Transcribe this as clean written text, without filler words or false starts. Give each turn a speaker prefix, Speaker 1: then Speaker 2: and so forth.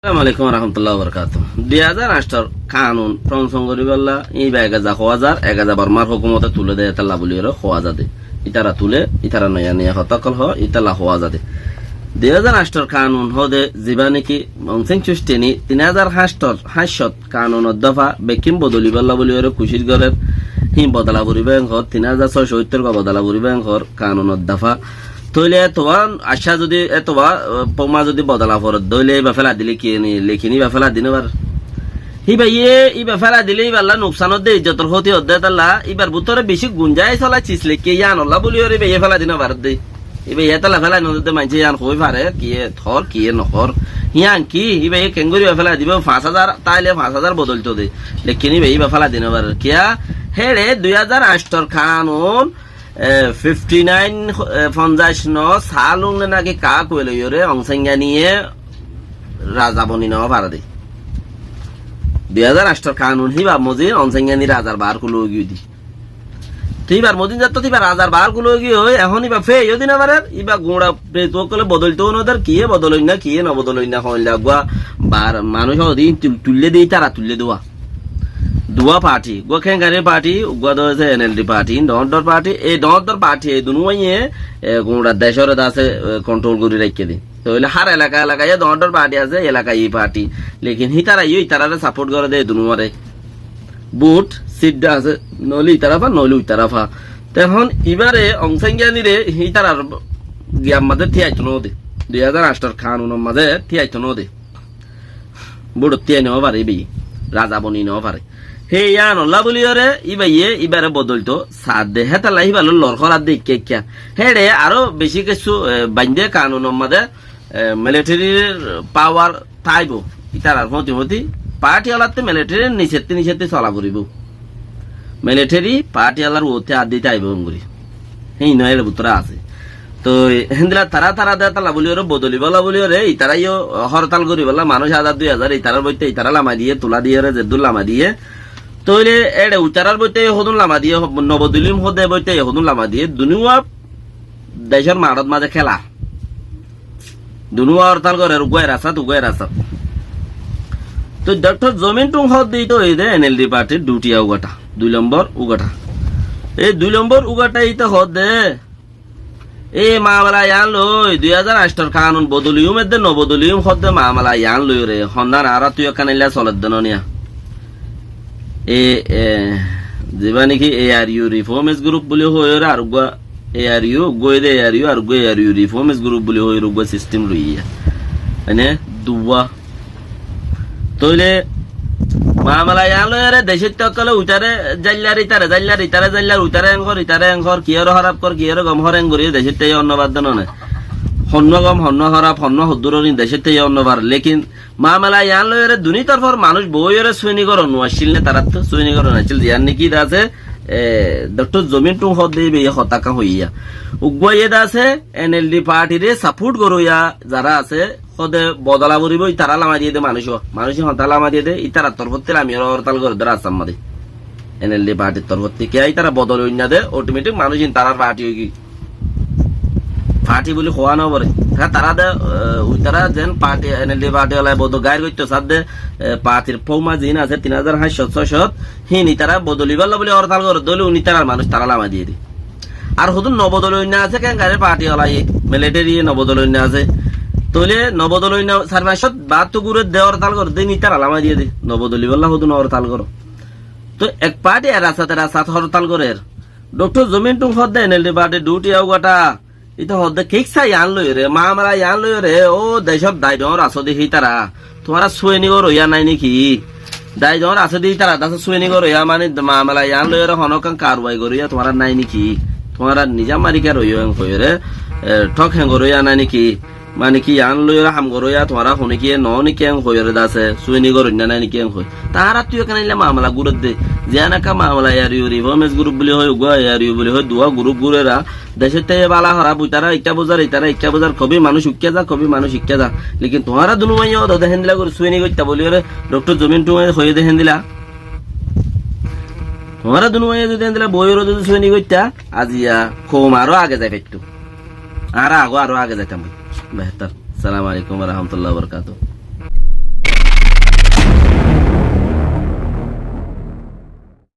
Speaker 1: আসসালামু আলাইকুম রহমতুল্লাহ বরকাত 2008 কানুন প্রণয়ন করিবাল্লা এই 1000 বর্মার হুকুমতে তুলে দেয় তাল্লা বলির হওয়া যাতে ইতারা তুলে ইতারা নয়া নিয়া হতাকল হ ইতালা হওয়া যাতে 2008 কানুন হদে জিবা নাকি অংসেং চুষ্টেনি 3008 কানুন দফা বেকিম বদলিবাল্লা বলির খুশির ঘরের হিম বদলা বরিবেন ঘর 3670 বদলা বরিবেন ঘর কানুন দফা তইলে তোমার আশা যদি এতবা পমা যদি বদলা ফরত দইলে বা ফেলা দিলে কি লেখিনি বা ফেলা দিনে বার ইবা ফেলা দিলে ইবাল্লা নুকসানত দে ইজ্জতর ক্ষতি হদ্দে তাল্লা ইবার ভিতরে বেশি গুঞ্জাই চলা চিসলে কে ইয়ান আল্লাহ বলি ওরে বেয়ে ফেলা দিনে বার দে ইবে ইয়া ফেলা নদে মানছে ইয়ান কই পারে কি থর কি নহর ইয়ান কি ইবে কেঙ্গুরি ফেলা দিব 5000 তাইলে 5000 বদলতো দে লেকিনি বে ইবা ফেলা দিনে বার কিয়া হেড়ে 2008 কানুন 59 সালুং নাকি কা কইল ইরে অংসংজ্ঞা নিয়ে রাজা বনি নেওয়া পারা দে 2008 কানুন হিবা মজিন অংসংজ্ঞা নি রাজার বার কুলো গিয়ে দি তুইবার মদিন যাত তুইবার রাজার বার কুলো গিয়ে হই এখন ইবা ফে ইদিন আবার ইবা গোড়া তো কলে বদলতো নদের কি বদলই না কি ন বদলই না হইলা গুয়া বার মানুষ ওদিন তুললে দেই তারা তুললে দেওয়া দুয়া পার্টি গোখেঙ্গারের পার্টি উগাদ হয়েছে এনএলডি পার্টি ডর পার্টি এই ডর পার্টি এই দুনুয়ে গোড়া দেশের দাসে কন্ট্রোল করে রেখে দিই তো হার এলাকায় ডর পার্টি আছে এলাকায় এই পার্টি লেকিন হিতারা ইতারা সাপোর্ট করে দেয় দুনুয়ারে বুট সিডা আছে নলি ইতারাফা নলি ইতারাফা তখন এবারে অংশজ্ঞানীরে হিতারার গিয়াম মাঝে থিয়াইতো নদে 2008 কানুনের মাঝে থিয়াইতো নদে বুট থিয়াই নেওয়া পারে বি রাজা বনি নেওয়া পারে হে ইয়ান আল্লাহ বলিওরে ইবারে বদলতো সাদ দে হেতালা হিবালো লরখরা দেখে কিয়া হেড়ে আরো বেশি কিছু বান্ধে কানুনের মাঝে মিলিটারির পাওয়ার থাইব ইতারার মতি পার্টি আলাতে মিলিটারির নিষেধে চলা করিব মিলিটারি পার্টি আলার ওতে আদি তাইব করি সেই নয় বুতরা আছে তো হেন্দিলা তারা দে তালা বলিওরে বদলি বলা বলিওরে ইতারাইও হরতাল করি বলা মানুষ 1000 ইতারার বইতে ইতারা লামা দিয়ে তোলা দিয়ে জেদুল লামা দিয়ে তইলে এড়ে উতারার বইতে হদুন লামা দিয়ে নবদলিম হদে বইতে হদুন লামা দিয়ে দুনুয়া দেশের মারত মাঝে খেলা দুনুয়া হরতাল করে উগায় রাস্তা তো ডক্টর জমিন টুং হদ দিই তো এই দে এনএলডি পার্টির দুটিয়া উগাটা 2 নম্বর উগাটা এই 2 নম্বর উগাটা ইতে হদ দে এই মামলা ইয়ান লই 2008 কানুন বদলিউম এদে নবদলিউম হদ দে মামলা ইয়ান লই রে হন্দান আর তুই কানাইলা চলত দননিয়া এ যেবা নাকি এআরইউ রিফর্মস গ্রুপ বলি হইরা আর গো এআরইউ গোয়েদে এআরইউ আর গো এআরইউ রিফর্মস গ্রুপ বলি হইরা গো সিস্টেম লইয়া মানে দুয়া তইলে মামলা ইয়ালো রে দেশে তকলে উতারে জাল্লার উতারে এঙ্গর কিয়র হারাপ কর কিয়র গম হরেন গরি দেশে তাই অন্যবাদ দননে হন্ন গম হন্ন হারাপ হন্ন হদ্দুরনি দেশে তাই অন্যবার লেকিন মামলা ইয়ান লয়ের দুনি তরফর মানুষ বইয়ের সুইনিগরণ আসছিল না তারা তো সুইনিগরণ আছিল ইয়ান নাকি আছে ডক্টর জমিন টু হদ দেবে হতাকা হইয়া উগবাইয়ে আছে এনএলডি পার্টিরে সাপোর্ট করইয়া যারা আছে হদে বদলা বরিব ইতারা লামা দিয়ে দে মানুষ হতা লামা দিয়ে দে ইতারা তরফতে আমি হরতাল করে ধরে আসাম মাদে এনএলডি পার্টির তরফ থেকে ইতারা বদল হইনা দে অটোমেটিক মানুষ তারার পার্টি হই পার্টি বলে হওয়া না পরে তারা দে তারা যেন পার্টি এনএলডি পার্টি ওলাই বদ গায়ের করতো সাথে পার্টির ফৌমা জিন আছে 3500 হিনি তারা বদলিবার বলে হরতাল করে দলে উনি তারার মানুষ তারা লামা দিয়ে দি আর হদুন নবদল হইনা আছে কেন গায়ের পার্টি ওলাই মিলিটারি নবদল হইনা আছে তলে নবদল হইনা 72 গুরে দে হরতাল করে দে নি তারা লামা দিয়ে দি নবদলি বললা হদুন হরতাল করো তো এক পার্টি আর সাথে হরতাল করে ডক্টর জমিন টুং হদ এনএলডি পার্টি ডিউটি আউগাটা ইতা হদ কেক চাই আন লই রে মামলা ইয়ান লই রে ও দেশত দায়ডর আছো দেখি তারা তোমারা সুয়েনি গর ইয়া নাই নাকি দায়ডর আছে দেখি তারা দাস সুয়েনি গর ইয়া মানে মামলা ইয়ান লই রে হনকাং কারবাই করিয়া তোমারা নাই নাকি তোমারা নিজা মারি কে রইও কই রে ঠক হেং গর ইয়া নাই নাকি মানে কি আন লই রে হাম গর ইয়া তোমারা হনে কি ন নি কেং কই রে দাসে সুয়েনি গর না নাই নাকি কই তারা তুই কেনাইলে মামলা গুরুদ দে জানাকা মামলা ইয়ারিউ রিফর্মস গ্রুপ বলি হয় গো ইয়ারিউ বলি হয় দুয়া গ্রুপ গুরেরা দেশের থেকে বালা হরা বুইতারা ইটা বাজার কবি মানুষ শিক্ষা যা লেকিন তোমারা দুনুমাইও দেখেন দিলা করে সুইনি কইতা বলি রে ডক্টর জমিন টু হয়ে দেখেন দিলা তোমারা দুনুমাইও যদি দিলা বইয়ের যদি সুইনি কইতা আজিয়া খুব আরো আগে যাই একটু আরো আগে যাইতাম বেহতর। আসসালামু আলাইকুম ওয়া রাহমাতুল্লাহি ওয়া বারাকাতুহু।